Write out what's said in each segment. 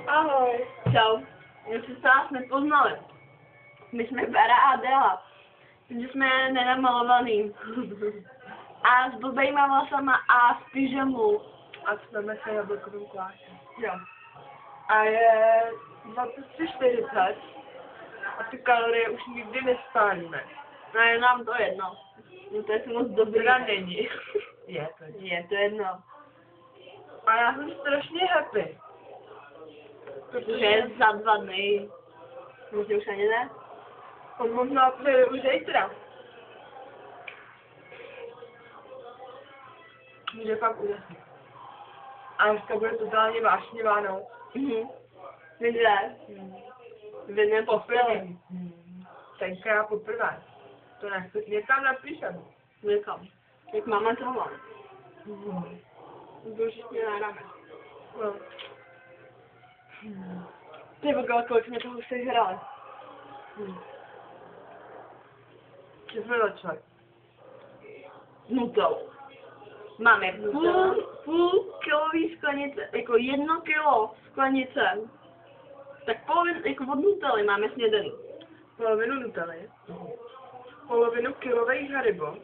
Ahoj. Čau. My jsme se vás nepoznali. My jsme Vera a Adela. Protože jsme nenamalovaný. A s blbejma vlasama a s pyžamou. A jsme se jablkovým klášem. Jo. A je 23:40 a ty kalorie už nikdy nespálíme. No je nám to jedno. No to je moc dobrý. Teda není. Je to. Je to jedno. A já jsem strašně happy. Protože za 2 dny. Možná už ani ne. On možná přijde už zítra. Může fakt úžasný. A dneska bude totálně vášnivá noc. Vidíte? Vy Poprvé. Tenkrát poprvé. To nechci, někam napíšem. Někam. Jak máma to má. To už mě nádáme. No. Ty vogal, kolik jsme toho už hráli. Co jsme začali? Nutelou. Máme půl kilový sklenice, jako 1 kilo sklenice. Tak polovinu, jako od Nutely máme snědený. Polovinu Nutely. Polovinu kilových Haribo.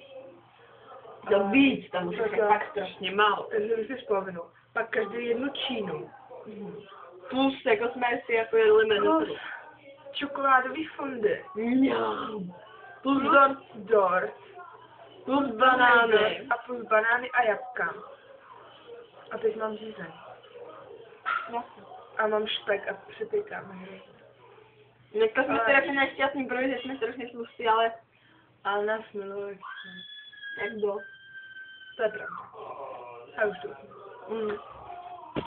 To víc, tam už je Tak jo. fakt strašně málo. Takže myslíš polovinu. Pak každý jednu čínu. Plus, jako jsme si jako jedli medu. Čokoládový fondy. Mňam. Plus Dort. plus banány. A plus banány a jabka. A teď mám řízeň. A mám špek a připěkáme. Dneska jsme strašně nešťastný, protože jsme strašně tlustí, ale Ale nás miluje. jak kdo. To je pravda. A už to.